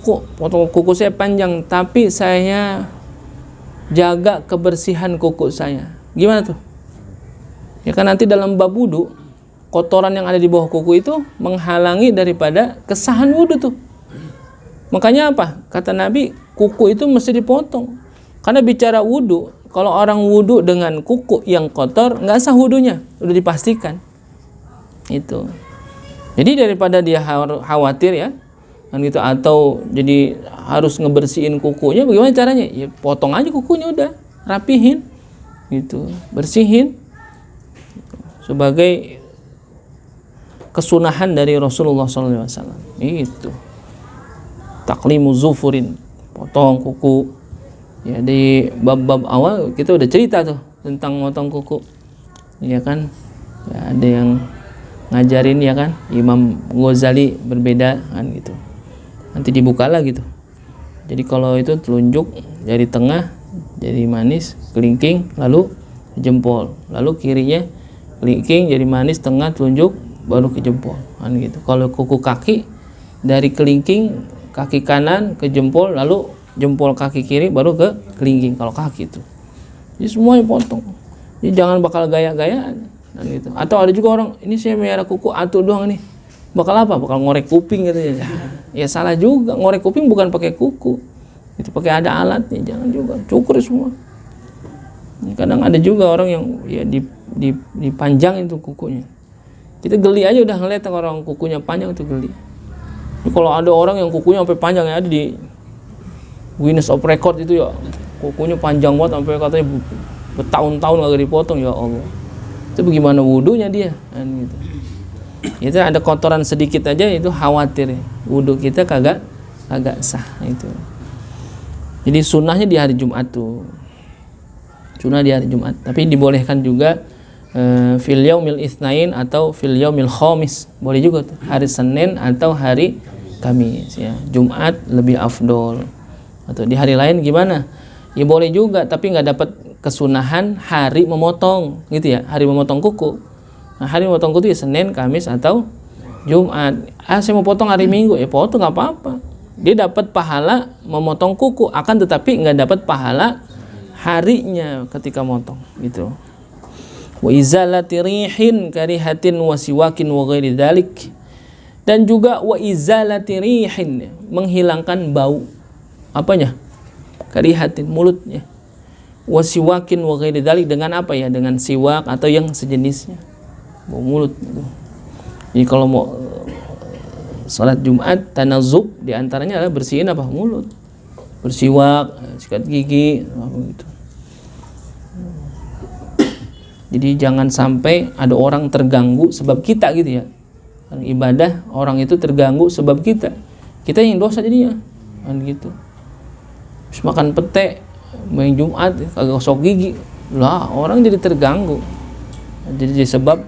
kuku saya panjang, tapi saya jaga kebersihan kuku saya. Gimana tuh? Ya kan nanti dalam bab wudu, kotoran yang ada di bawah kuku itu menghalangi daripada kesahan wudu tuh. Makanya apa? Kata Nabi, kuku itu mesti dipotong. Karena bicara wudu, kalau orang wudu dengan kuku yang kotor, nggak sah wudunya, udah dipastikan. Itu. Jadi daripada dia khawatir ya, kan gitu, atau jadi harus ngebersihin kukunya, bagaimana caranya? Ya potong aja kukunya, udah rapihin, gitu, bersihin. Sebagai kesunahan dari Rasulullah SAW itu taklimu zufurin, potong kuku ya. Di bab-bab awal kita udah cerita tuh tentang potong kuku ya kan ya, ada yang ngajarin ya kan, Imam Ghazali berbeda kan gitu, nanti dibuka lah gitu Jadi kalau itu telunjuk, jari tengah, jari manis, kelingking, lalu jempol. Lalu kirinya kelingking, jari manis, tengah, telunjuk, baru ke jempol. Kan gitu. Kalau kuku kaki dari kelingking kaki kanan ke jempol, lalu jempol kaki kiri baru ke kelingking kalau kaki itu. Jadi semuanya potong. Jadi jangan bakal gaya-gayaan kan gitu. Atau ada juga orang, ini saya merah kuku atu doang nih. Bakal apa? Bakal ngorek kuping gitu ya. Ya salah juga, ngorek kuping bukan pakai kuku. Itu pakai ada alatnya, jangan juga cukur semua. Kadang ada juga orang yang ya dipanjangin tuh kukunya. Kita geli aja udah ngeliat orang kukunya panjang itu geli. Jadi kalau ada orang yang kukunya sampai panjang ya, ada di Guinness of Record itu ya, kukunya panjang banget sampai katanya bertahun-tahun agak dipotong, ya Allah. Itu bagaimana wudunya dia kan gitu. Itu ada kotoran sedikit aja itu khawatir ya. Wudu kita kagak sah itu. Jadi sunnahnya di hari Jumat tuh. Sunnah di hari Jumat, tapi dibolehkan juga fil yaumil itsnain atau fil yaumil khamis. Boleh juga tuh, hari Senin atau hari Kamis ya. Jumat lebih afdol. Atau di hari lain gimana? Ya boleh juga, tapi nggak dapat kesunahan hari memotong gitu ya, hari memotong kuku. Nah, hari memotong kuku ya Senin, Kamis atau Jumat. Saya mau potong hari Minggu, ya potong nggak apa-apa. Dia dapat pahala memotong kuku, akan tetapi nggak dapat pahala harinya ketika motong gitu. Wa izalati rihin karihatin wa siwakin wa ghairi dzalik. Dan juga wa izalati rihin, menghilangkan bau. Apanya? Karihatin, mulutnya. Wa siwakin wa ghairi dzalik, dengan apa ya? Dengan siwak atau yang sejenisnya. Bau mulut gitu. Jadi kalau mau salat Jumat tanazub, diantaranya adalah bersihin apa? Mulut. Bersiwak, sikat gigi, apa gitu. Jadi jangan sampai ada orang terganggu sebab kita gitu ya. Ibadah orang itu terganggu sebab kita yang dosa jadinya kan gitu. Terus makan pete main Jumat kagak gosok gigi lah, orang jadi terganggu. Jadi sebab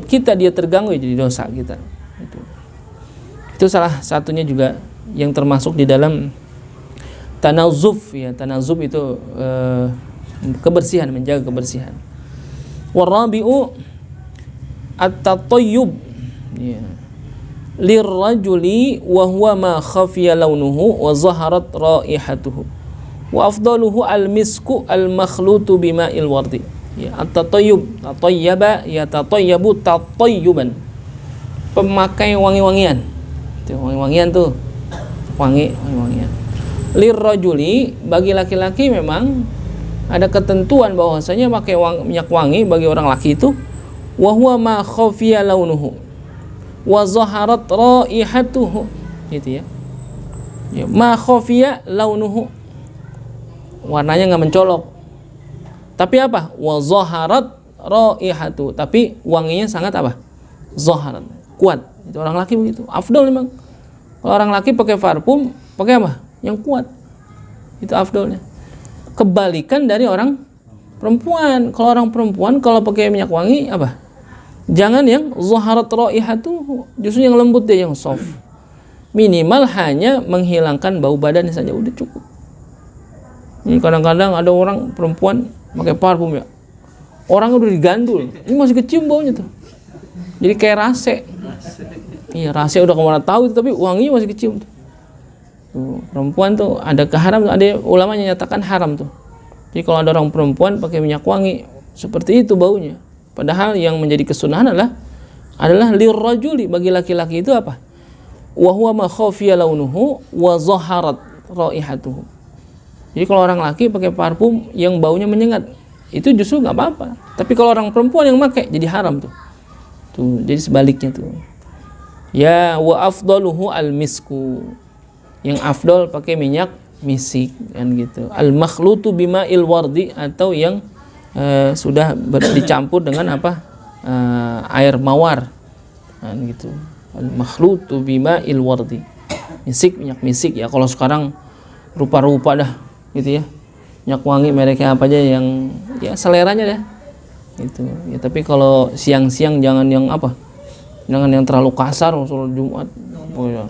kita dia terganggu ya jadi dosa kita gitu. Itu salah satunya juga yang termasuk di dalam tanazuf ya. Tanazuf itu kebersihan, menjaga kebersihan. Warabi'u at-tatayyub ya. Lirrajuli wa huwa ma khafiya launuhu wa zaharat raihatuhu wa afdaluhu al-misku al-makhlutu bima'il wardi ya. At-tatayyub, tatayyaba ya, tatayyabu tatayyuban, pemakai wangi-wangian. Itu wangi-wangian tuh, wangi-wangian. Lirrajuli, bagi laki-laki memang ada ketentuan bahwasanya pakai minyak wangi bagi orang laki itu wa huwa ma khafiya launuhu wa zaharat raihatuhu gitu ya. Ya, ma khafiya launuhu, warnanya enggak mencolok. Tapi apa? Wa zaharat raihatu, tapi wanginya sangat apa? Zaharat, kuat. Itu orang laki begitu. Afdol memang. Kalau orang laki pakai parfum, pakai apa? Yang kuat. Itu afdolnya. Kebalikan dari orang perempuan. Kalau orang perempuan kalau pakai minyak wangi apa? Jangan yang zaharat raihatu, justru yang lembut deh, yang soft. Minimal hanya menghilangkan bau badan saja udah cukup. Ini kadang-kadang ada orang perempuan pakai parfum ya. Orang udah digandul, ini masih kecium baunya tuh. Jadi kayak rase. Iya, rase udah kemana tahu itu, tapi wanginya masih kecium tuh. Perempuan tuh ada keharam, ada ulama yang nyatakan haram tuh. Jadi kalau ada orang perempuan pakai minyak wangi seperti itu baunya, padahal yang menjadi kesunahan adalah lirrajuli, bagi laki-laki itu apa? Wa huwa ma khafiya launuhu wa zaharat raihatuhu. Jadi kalau orang laki pakai parfum yang baunya menyengat, itu justru nggak apa-apa. Tapi kalau orang perempuan yang pakai jadi haram tuh. Tuh, jadi sebaliknya tuh. Ya wa afdaluhu al-misku. Yang afdol pakai minyak misik kan gitu. Al-makhlutu bima'il wardi, atau yang sudah dicampur dengan apa? Air mawar. Kan gitu. Al-makhlutu bima'il wardi. Misik, minyak misik ya. Kalau sekarang rupa-rupa dah gitu ya. Minyak wangi mereknya apa aja yang ya seleranya dah. Gitu. Ya tapi kalau siang-siang jangan yang apa? Jangan yang terlalu kasar soal Jumat. Oh ya.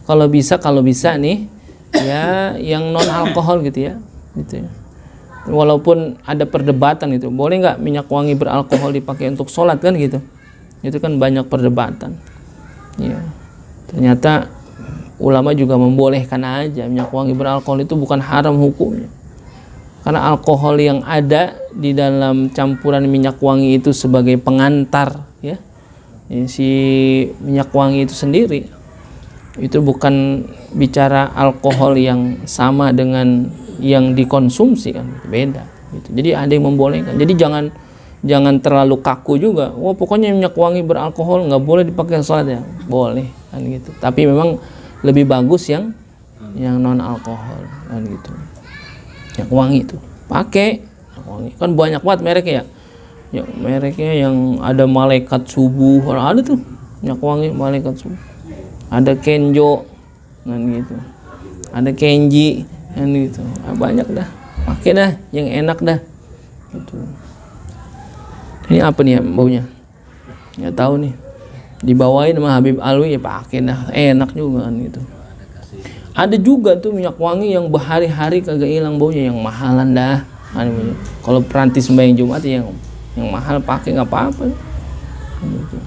Kalau bisa nih ya yang non alkohol gitu ya. Walaupun ada perdebatan itu, boleh nggak minyak wangi beralkohol dipakai untuk sholat kan gitu. Itu kan banyak perdebatan. Ya. Ternyata ulama juga membolehkan aja minyak wangi beralkohol itu bukan haram hukumnya. Karena alkohol yang ada di dalam campuran minyak wangi itu sebagai pengantar ya. Si minyak wangi itu sendiri itu bukan bicara alkohol yang sama dengan yang dikonsumsi kan, beda gitu. Jadi ada yang membolehkan. Jadi jangan terlalu kaku juga. Wah, pokoknya minyak wangi beralkohol nggak boleh dipakai sholat ya. Boleh kan gitu. Tapi memang lebih bagus yang non alkohol kan gitu. Minyak wangi itu pakai wangi. Kan banyak banget mereknya ya. Ya mereknya yang ada malaikat subuh, ada tuh minyak wangi malaikat subuh. Ada Kenjo kan gitu. Ada Kenji kan gitu. Banyak dah. Pakai dah yang enak dah. Gitu. Ini apa nih ya baunya? Nggak tahu nih. Dibawain sama Habib Alwi ya pakai dah. Enak juga kan gitu. Ada juga tuh minyak wangi yang berhari-hari kagak hilang baunya, yang mahalan dah. Kalau peranti sembahyang Jumat ya yang mahal pakai nggak apa-apa. Gitu.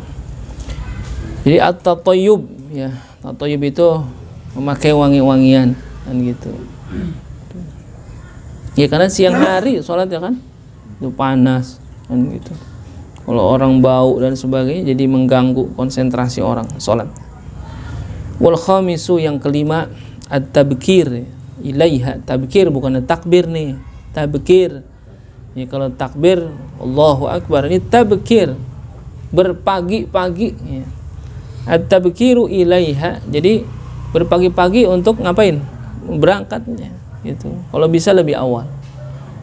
Jadi at-tatayyub ya, tatayyub itu memakai wangi-wangian kan gitu. Ya karena siang hari sholat ya kan, itu panas kan gitu. Kalau orang bau dan sebagainya jadi mengganggu konsentrasi orang sholat. Wal khamisu, yang kelima, at-tabkir ilaiha. Tabkir bukan takbir nih, tabkir. Ya kalau takbir Allahu Akbar, ini tabkir berpagi-pagi ya. At-tabkiru ilaiha, jadi berpagi-pagi untuk ngapain? Berangkatnya gitu. Kalau bisa lebih awal.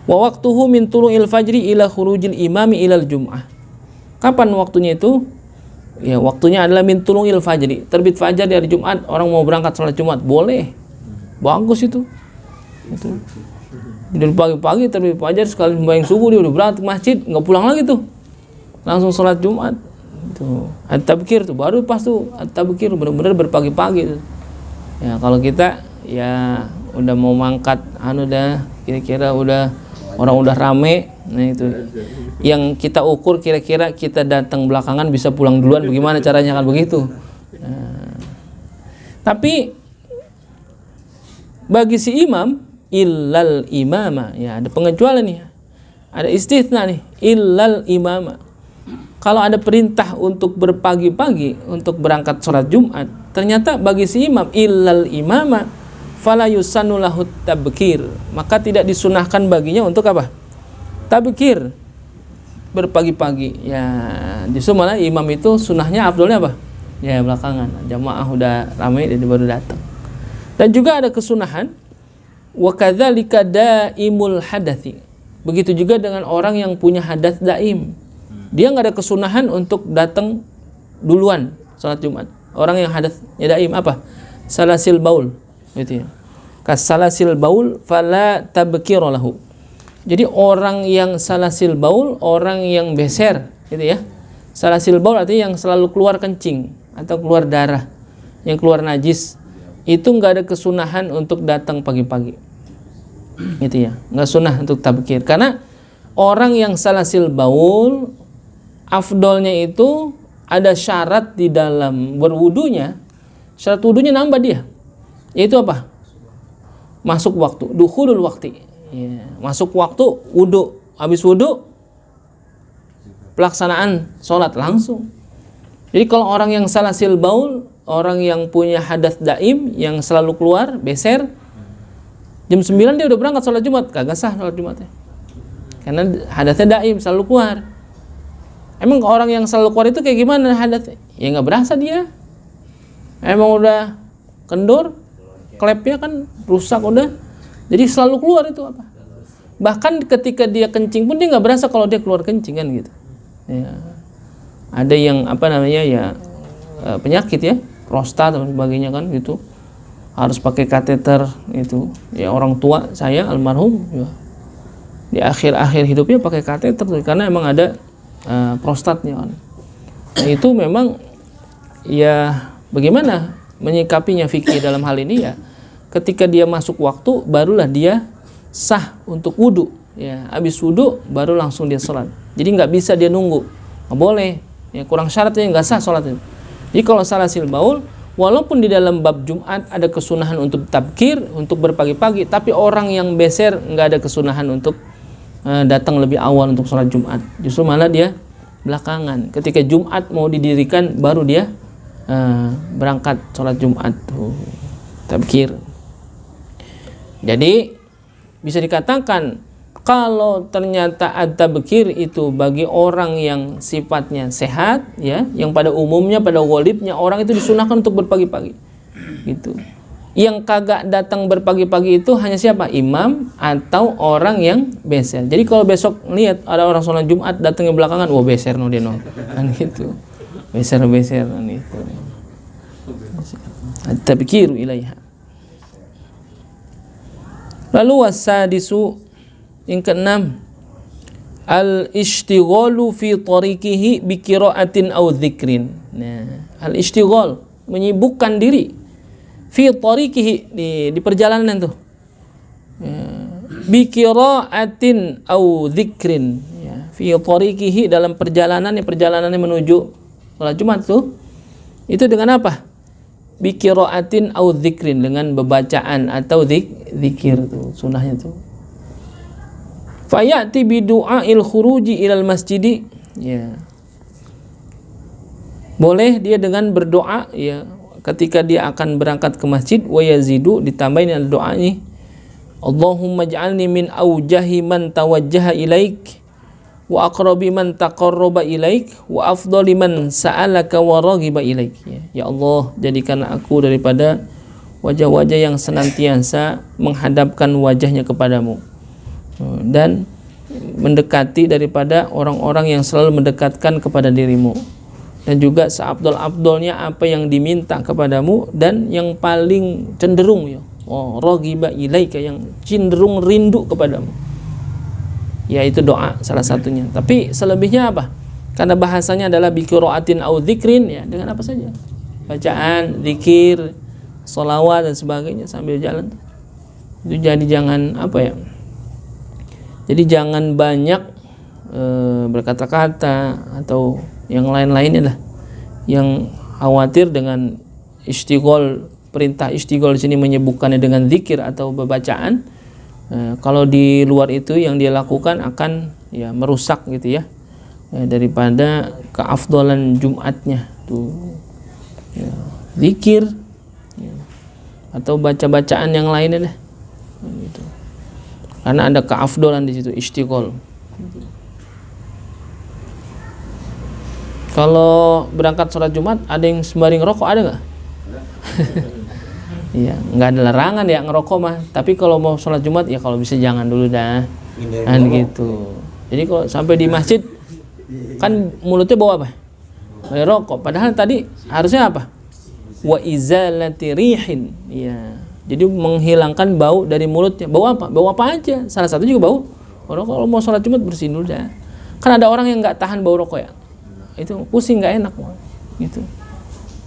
Wa waqtuhu min tulu'il fajri ila khurujil imami ilal jum'ah. Kapan waktunya itu? Ya waktunya adalah min tulu'il fajri, terbit fajar di hari Jumat, orang mau berangkat sholat Jumat, boleh. Bagus itu. Itu. Dari pagi-pagi terbit fajar, sekali sembahyang subuh dia udah berangkat ke masjid, nggak pulang lagi tuh. Langsung sholat Jumat. Tuh, at-tabkir tuh baru pas tuh at-tabkir, benar-benar berpagi-pagi tuh. Ya kalau kita ya udah mau mangkat dah kira-kira udah orang udah rame, nah itu yang kita ukur kira-kira kita datang belakangan bisa pulang duluan bagaimana caranya kan begitu. Nah, tapi bagi si imam illal imama ya ada pengecualian nih, ada istitsna nih, illal imama. Kalau ada perintah untuk berpagi-pagi untuk berangkat sholat Jumat, ternyata bagi si imam illal imama fala yusannu lahu tabkir, maka tidak disunahkan baginya untuk apa? Tabkir, berpagi-pagi. Ya, justru malah imam itu sunahnya afdolnya apa? Ya belakangan, jamaah udah ramai dia baru datang. Dan juga ada kesunahan wa kadzalika daimul hadathi. Begitu juga dengan orang yang punya hadas daim. Dia nggak ada kesunahan untuk datang duluan sholat Jumat. Orang yang hadasnya daim apa? Salasil baul, gitu ya. Kasalasil baul fala tabkira lahu. Jadi orang yang salasil baul, orang yang beser, gitu ya. Salasil baul artinya yang selalu keluar kencing atau keluar darah, yang keluar najis, itu nggak ada kesunahan untuk datang pagi-pagi, gitu ya. Nggak sunah untuk tabkir, karena orang yang salasil baul afdolnya itu ada syarat di dalam berwudunya. Syarat wudunya nambah dia, yaitu apa? Masuk waktu, dukhulul waktu ya, masuk waktu wudu, habis wudu pelaksanaan sholat langsung. Jadi kalau orang yang salasil baul, orang yang punya hadas daim yang selalu keluar beser, jam 9 dia udah berangkat sholat Jumat, kagak sah sholat Jumatnya, karena hadasnya daim selalu keluar. Emang orang yang selalu keluar itu kayak gimana hadatnya? Ya nggak berasa dia. Emang udah kendor, klepnya kan rusak udah. Jadi selalu keluar itu apa? Bahkan ketika dia kencing pun dia nggak berasa kalau dia keluar kencing kan gitu. Ya. Ada yang apa namanya ya penyakit ya, prostat dan sebagainya kan gitu. Harus pakai kateter itu. Ya orang tua saya almarhum ya, di akhir-akhir hidupnya pakai kateter tuh, karena emang ada prostatnya kan. Nah, itu memang ya bagaimana menyikapinya fikih dalam hal ini ya, ketika dia masuk waktu barulah dia sah untuk wudu. Ya, habis wudu baru langsung dia sholat. Jadi nggak bisa dia nunggu, nggak boleh. Ya, kurang syaratnya nggak sah sholatnya. Jadi kalau salasil baul, walaupun di dalam bab Jumat ada kesunahan untuk tabkir, untuk berpagi-pagi, tapi orang yang beser nggak ada kesunahan untuk datang lebih awal untuk sholat Jumat. Justru malah dia belakangan. Ketika Jumat mau didirikan, baru dia berangkat sholat Jumat tuh, tabkir. Jadi bisa dikatakan kalau ternyata at-tabkir itu bagi orang yang sifatnya sehat, ya, yang pada umumnya, pada ghalibnya orang itu disunahkan untuk berpagi-pagi. Gitu. Yang kagak datang berpagi-pagi itu hanya siapa? Imam atau orang yang beser. Jadi kalau besok lihat ada orang sholat Jumat datangnya belakangan, wah beser no dia no. Kan gitu. Beser-beser kan itu. At-tabkiru ilaiha. Lalu wasadisu, yang keenam, al-ishtighalu fi tariqihi bi qiraatin aw dzikrin. Nah, al-ishtighal, menyibukkan diri fi tariqihi, di perjalanan tuh. Bi qiraatin aw dzikrin, ya, fi tariqihi, dalam perjalanannya menuju salat Jumat tuh. Itu dengan apa? Bi qiraatin aw dzikrin, dengan bebacaan atau zikir tuh, sunahnya tuh. Fayati bidu'ail khuruji ilal masjidi, ya. Boleh dia dengan berdoa, ya, ketika dia akan berangkat ke masjid, wa yazidu, ditambahin doanya, Allahumma ij'alni min aujahi man tawajjaha ilaik wa aqrabi man taqarraba ilaik wa afdali man sa'alaka wa raghiba ilaik. Ya Allah, jadikan aku daripada wajah-wajah yang senantiasa menghadapkan wajahnya kepadamu, dan mendekati daripada orang-orang yang selalu mendekatkan kepada dirimu, dan juga seabdol-abdolnya apa yang diminta kepadamu, dan yang paling cenderung, ya, raghiba ilaika, yang cenderung rindu kepadamu. Ya, itu doa salah satunya. Tapi selebihnya apa? Karena bahasanya adalah bi qiraatin au dzikrin, ya, dengan apa saja, bacaan, zikir, sholawat dan sebagainya sambil jalan. Itu jadi jangan apa ya? Jadi jangan banyak berkata-kata atau yang lain-lainnya lah, yang khawatir dengan istighol. Perintah istighol di sini menyebutkannya dengan zikir atau bacaan. Kalau di luar itu yang dia lakukan akan, ya, merusak gitu, ya, daripada keafdolan Jumatnya tuh, ya, zikir, ya, atau baca-bacaan yang lainnya lah, gitu. Karena ada keafdolan di situ, istighol. Kalau berangkat sholat Jumat ada yang sembari ngerokok, ada nggak? Iya, nggak ada larangan ya ngerokok mah. Tapi kalau mau sholat Jumat, ya kalau bisa jangan dulu dah, kan gitu. Jadi kalau sampai di masjid kan mulutnya bawa apa? Bawa rokok. Padahal tadi harusnya apa? Wa izalati rihin, ya. Jadi menghilangkan bau dari mulutnya. Bau apa? Bau apa aja. Salah satu juga bau rokok. Kalau mau sholat Jumat bersihin dulu dah. Kan ada orang yang nggak tahan bau rokok, ya. Itu pusing, nggak enak, gitu.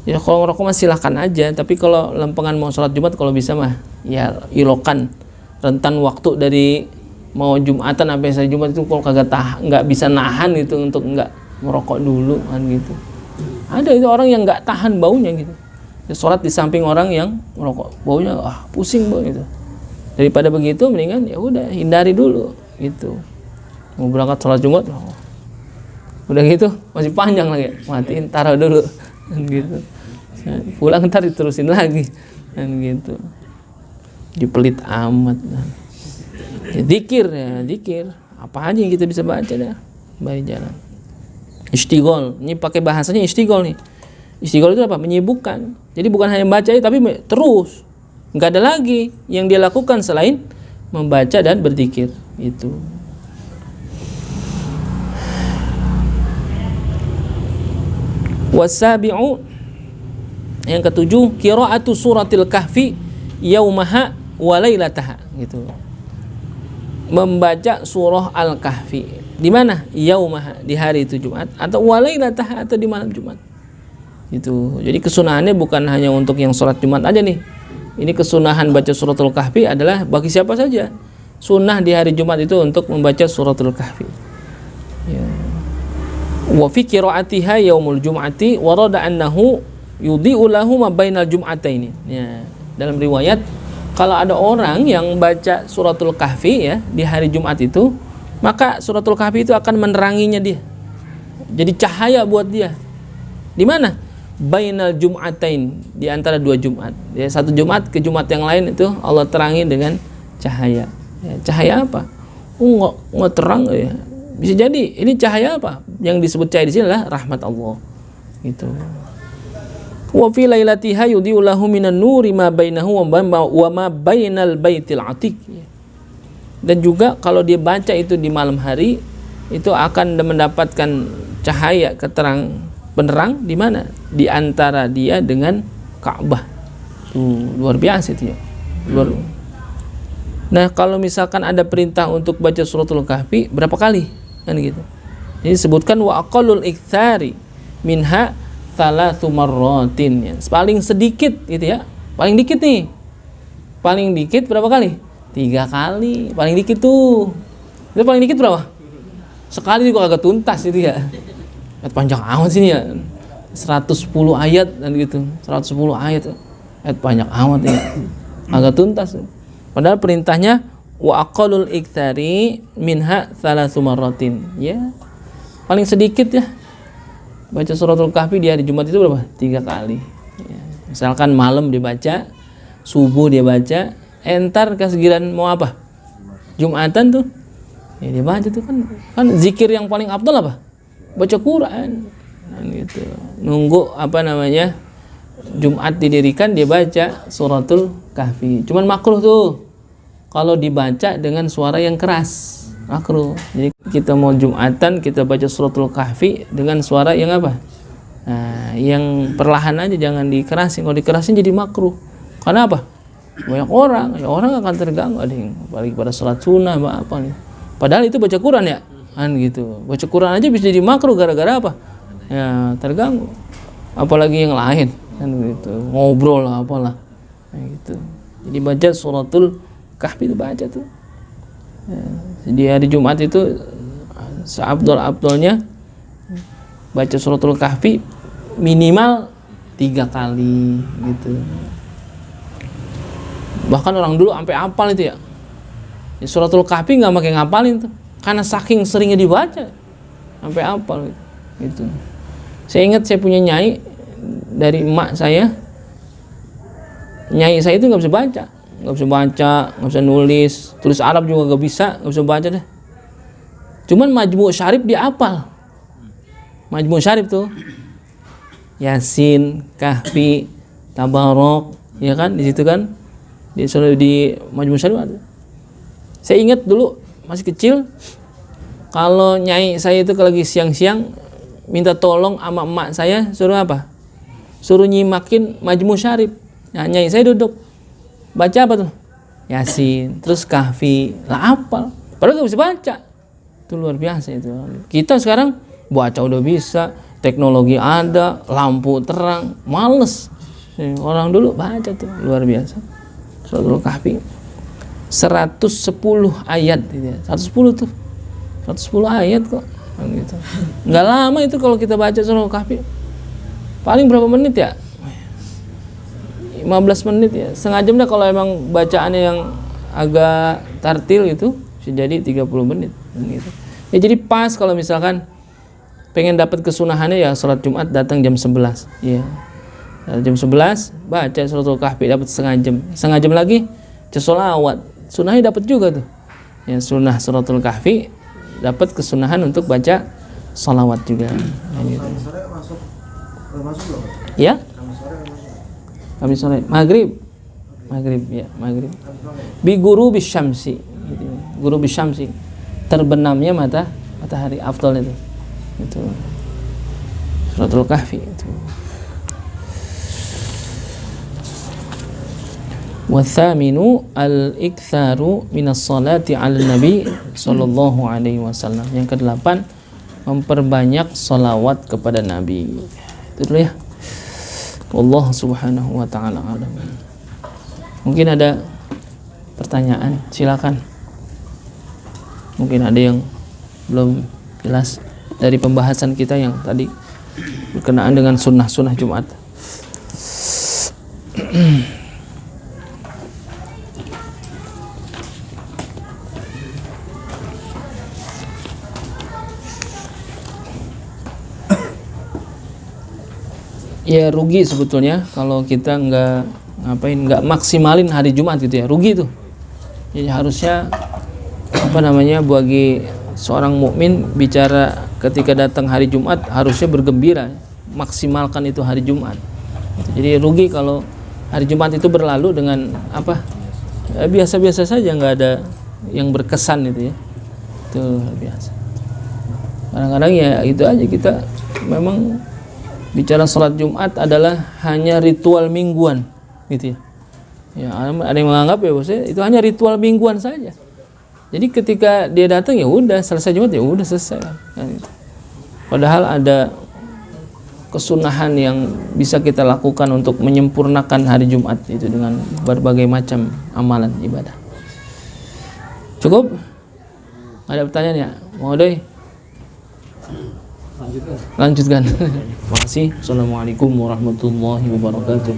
Ya kalau ngerokok mah silahkan aja. Tapi kalau lempengan mau sholat Jumat, kalau bisa mah, ya, ilokan rentan waktu dari mau Jumatan sampai selesai Jumat itu, kalau kagak nggak bisa nahan gitu untuk nggak merokok dulu, kan gitu. Ada itu orang yang nggak tahan baunya gitu. Sholat di samping orang yang merokok, baunya pusing bau gitu. Daripada begitu mendingan ya udah hindari dulu gitu. Mau berangkat sholat Jumat, udah gitu masih panjang lagi, matiin, taruh dulu, kan gitu. Pulang ntar diterusin lagi, kan gitu. Dipelit amat. Ya, zikir, apa aja yang kita bisa baca dah, baik jalan. Istighol, ini pakai bahasanya istighol nih. Istighol itu apa? Menyibukkan. Jadi bukan hanya baca, tapi terus. Nggak ada lagi yang dia lakukan selain membaca dan berzikir. Itu. Wasabi'u, yang ketujuh, qira'atu suratil kahfi yaumaha wa lailataha, gitu. Membaca surah Al-Kahfi. Di mana? Yaumaha, di hari itu Jumat, atau wa lailataha, atau di malam Jumat. Itu. Jadi kesunahannya bukan hanya untuk yang sholat Jumat aja nih. Ini kesunahan baca suratul kahfi adalah bagi siapa saja. Sunnah di hari Jumat itu untuk membaca suratul kahfi. Ya. Wa fi qiraatiha yaumul jum'ati warada annahu yudhi'u lahu ma bainal jum'ataini. Ya, dalam riwayat kalau ada orang yang baca suratul kahfi ya di hari Jumat itu, maka suratul kahfi itu akan meneranginya dia. Jadi cahaya buat dia. Di mana? Bainal jum'atain, di antara dua Jumat. Ya, satu Jumat ke Jumat yang lain itu Allah terangi dengan cahaya. Ya, cahaya apa? Nggak terang ya. Bisa jadi ini cahaya apa? Yang disebut cahaya di sini adalah rahmat Allah. Gitu. Wa fi lailatiha yudhi'u lahu minan nuri ma bainahu wa ma bainal baitil atiq. Dan juga kalau dia baca itu di malam hari, itu akan mendapatkan cahaya keterang penerang di mana? Di antara dia dengan Ka'bah. Luar biasa itu ya. Nah, kalau misalkan ada perintah untuk baca suratul kahfi berapa kali? Kan gitu. Jadi disebutkan wa aqallul iktsari minha thalathu marratin. Ya. Paling sedikit gitu ya. Paling dikit nih. Paling dikit berapa kali? 3 kali. Paling dikit tuh. Itu paling dikit berapa? Sekali juga agak tuntas itu ya. Panjang amat sini ya. 110 ayat dan gitu. 110 ayat. Banyak amat ya. Agak tuntas. Padahal perintahnya wa aqallul iktsari minha thalathu marratin. Ya. Paling sedikit ya. Baca suratul kahfi di hari Jumat itu berapa? 3 kali. Ya. Misalkan malam dibaca, subuh dia baca, entar kesegiran mau apa? Jumatan tuh. Ya dia baca tuh kan zikir yang paling afdal apa? Baca Quran. Nah, gitu. Nunggu apa namanya? Jumat didirikan dia baca suratul kahfi. Cuman makruh tuh kalau dibaca dengan suara yang keras. Makruh. Jadi kita mau Jumatan kita baca suratul kahfi dengan suara yang apa? Nah, yang perlahan aja, jangan dikerasin. Kalau dikerasin jadi makruh. Karena apa? Banyak orang, ya orang akan terganggu, ada yang apalagi pada sholat sunnah apa nih. Padahal itu baca Quran ya. Kan gitu. Baca Quran aja bisa jadi makruh gara-gara apa? Ya, terganggu. Apalagi yang lain kan gitu. Ngobrol lah apalah. Nah, gitu. Jadi baca suratul kahfi itu baca tuh. Ya, di hari Jumat itu seabdol-abdolnya baca suratul kahfi minimal 3 kali gitu. Bahkan orang dulu sampai hafal itu ya. Suratul kahfi nggak pakai ngapalin tuh. Karena saking seringnya dibaca sampai hafal gitu. Saya ingat saya punya nyai dari emak saya. Nyai saya itu nggak bisa baca, nggak bisa nulis, tulis Arab juga nggak bisa baca deh. Cuman Majmu' Syarif dia hafal. Majmu' Syarif tuh Yasin, Kahfi, Tabarok, ya kan di situ kan di Majmu' Syarif ada. Saya ingat dulu masih kecil, kalau nyai saya itu kalau lagi siang-siang minta tolong sama emak saya suruh apa? Suruh nyimakin Majmu' Syarif. Nah, nyai saya duduk baca apa tuh? Yasin, terus Kahfi, lah hafal. Padahal nggak bisa baca. Itu luar biasa itu. Kita sekarang baca udah bisa, teknologi ada, lampu terang, males. Orang dulu baca tuh luar biasa. Suratul Kahfi 110 ayat gitu ya. 110 tuh. 110 ayat kok. Gitu. Nggak lama itu kalau kita baca suratul Kahfi. Paling berapa menit ya? 15 menit ya. Setengah jam dah kalau emang bacaannya yang agak tartil gitu, bisa jadi 30 menit gitu. Ya jadi pas kalau misalkan pengen dapat kesunahannya ya salat Jumat datang jam 11. Ya. Jam 11 baca suratul Kahfi dapat setengah jam. Setengah jam lagi baca sholawat. Sunahnya dapat juga tuh. Ya sunah suratul Kahfi dapat kesunahan untuk baca sholawat juga. Ya, gitu. Masuk belum? Ya? Kamis sore, maghrib ya, maghrib. Bi guru bisyamsi, gitu. Guru bisyamsi, terbenamnya matahari, afdal itu. Itu suratul Kahfi itu. Wa thaminu al-iktharu minas salati 'ala nabi sallallahu alaihi wasallam. Yang ke-8 memperbanyak salawat kepada Nabi. Itu dulu ya. Allah subhanahu wa ta'ala alam. Mungkin ada pertanyaan, silakan. Mungkin ada yang belum jelas dari pembahasan kita yang tadi berkenaan dengan sunnah-sunnah Jumat. Ya rugi sebetulnya kalau kita nggak maksimalin hari Jumat gitu ya, rugi tuh. Jadi harusnya bagi seorang mukmin bicara ketika datang hari Jumat harusnya bergembira, maksimalkan itu hari Jumat. Jadi rugi kalau hari Jumat itu berlalu dengan biasa-biasa saja, nggak ada yang berkesan itu ya. Itu biasa. Kadang-kadang ya itu aja, kita memang bicara sholat Jumat adalah hanya ritual mingguan gitu ya. Ya ada yang menganggap ya bosnya itu hanya ritual mingguan saja. Jadi ketika dia datang ya udah selesai Jumat, ya udah selesai kan gitu. Padahal ada kesunahan yang bisa kita lakukan untuk menyempurnakan hari Jumat itu dengan berbagai macam amalan ibadah. Cukup? Ada pertanyaan ya? Mau deh? Lanjutkan. Terima kasih. Assalamualaikum warahmatullahi wabarakatuh.